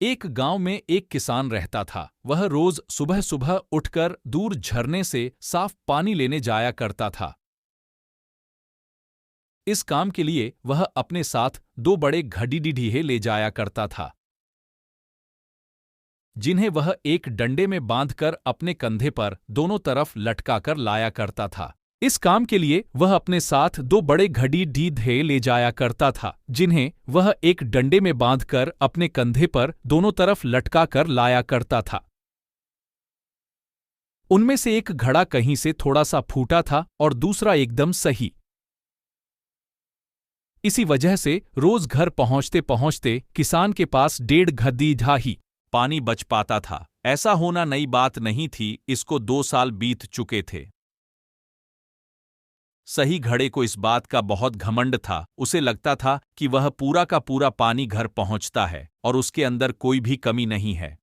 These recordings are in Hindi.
एक गांव में एक किसान रहता था। वह रोज सुबह सुबह उठकर दूर झरने से साफ पानी लेने जाया करता था। इस काम के लिए वह अपने साथ दो बड़े घड़ीडीढीहे ले जाया करता था, जिन्हें वह एक डंडे में बांधकर अपने कंधे पर दोनों तरफ लटकाकर लाया करता था। इस काम के लिए वह अपने साथ दो बड़े घड़ीडीढे ले जाया करता था, जिन्हें वह एक डंडे में बांधकर अपने कंधे पर दोनों तरफ लटकाकर लाया करता था। उनमें से एक घड़ा कहीं से थोड़ा सा फूटा था और दूसरा एकदम सही। इसी वजह से रोज घर पहुंचते पहुंचते किसान के पास 1.5 घड़ीढा ही पानी बच पाता था। ऐसा होना नई बात नहीं थी, इसको 2 साल बीत चुके थे। सही घड़े को इस बात का बहुत घमंड था। उसे लगता था कि वह पूरा का पूरा पानी घर पहुंचता है और उसके अंदर कोई भी कमी नहीं है।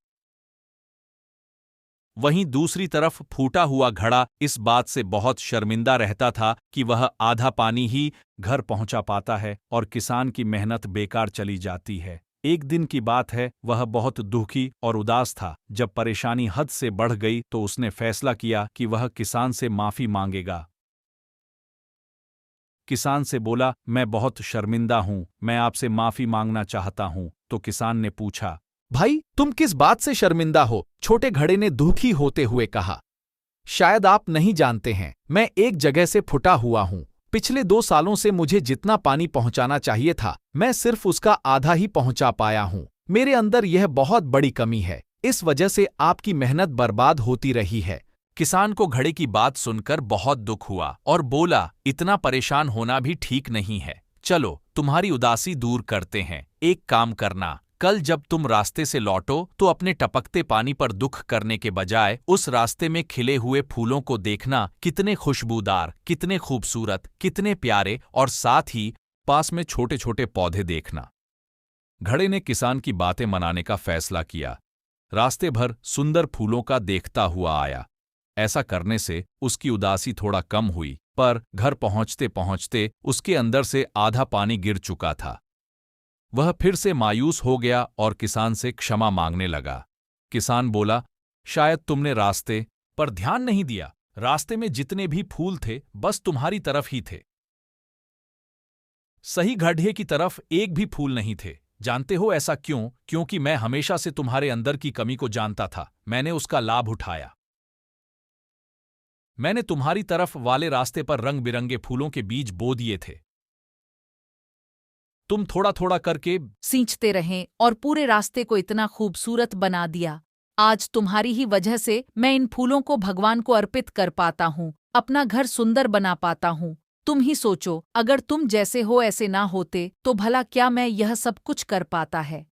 वहीं दूसरी तरफ फूटा हुआ घड़ा इस बात से बहुत शर्मिंदा रहता था कि वह आधा पानी ही घर पहुंचा पाता है और किसान की मेहनत बेकार चली जाती है। एक दिन की बात है, वह बहुत दुखी और उदास था। जब परेशानी हद से बढ़ गई तो उसने फैसला किया कि वह किसान से माफी मांगेगा। किसान से बोला, मैं बहुत शर्मिंदा हूं, मैं आपसे माफी मांगना चाहता हूं। तो किसान ने पूछा, भाई तुम किस बात से शर्मिंदा हो? छोटे घड़े ने दुखी होते हुए कहा, शायद आप नहीं जानते हैं, मैं एक जगह से फुटा हुआ हूं। पिछले 2 सालों से मुझे जितना पानी पहुंचाना चाहिए था, मैं सिर्फ उसका आधा ही पहुंचा पाया हूं। मेरे अंदर यह बहुत बड़ी कमी है, इस वजह से आपकी मेहनत बर्बाद होती रही है। किसान को घड़े की बात सुनकर बहुत दुख हुआ और बोला, इतना परेशान होना भी ठीक नहीं है। चलो तुम्हारी उदासी दूर करते हैं। एक काम करना, कल जब तुम रास्ते से लौटो तो अपने टपकते पानी पर दुख करने के बजाय उस रास्ते में खिले हुए फूलों को देखना, कितने खुशबूदार, कितने खूबसूरत, कितने प्यारे, और साथ ही पास में छोटे छोटे पौधे देखना। घड़े ने किसान की बातें मनाने का फैसला किया। रास्ते भर सुंदर फूलों का देखता हुआ आया। ऐसा करने से उसकी उदासी थोड़ा कम हुई, पर घर पहुंचते पहुंचते उसके अंदर से आधा पानी गिर चुका था। वह फिर से मायूस हो गया और किसान से क्षमा मांगने लगा। किसान बोला, शायद तुमने रास्ते पर ध्यान नहीं दिया। रास्ते में जितने भी फूल थे बस तुम्हारी तरफ ही थे। सही गड्ढे की तरफ एक भी फूल नहीं थे। जानते हो ऐसा क्यों? क्योंकि मैं हमेशा से तुम्हारे अंदर की कमी को जानता था। मैंने उसका लाभ उठाया। मैंने तुम्हारी तरफ वाले रास्ते पर रंग बिरंगे फूलों के बीज बो दिए थे। तुम थोड़ा थोड़ा करके सींचते रहें और पूरे रास्ते को इतना खूबसूरत बना दिया। आज तुम्हारी ही वजह से मैं इन फूलों को भगवान को अर्पित कर पाता हूँ, अपना घर सुंदर बना पाता हूँ। तुम ही सोचो, अगर तुम जैसे हो ऐसे ना होते तो भला क्या मैं यह सब कुछ कर पाता है।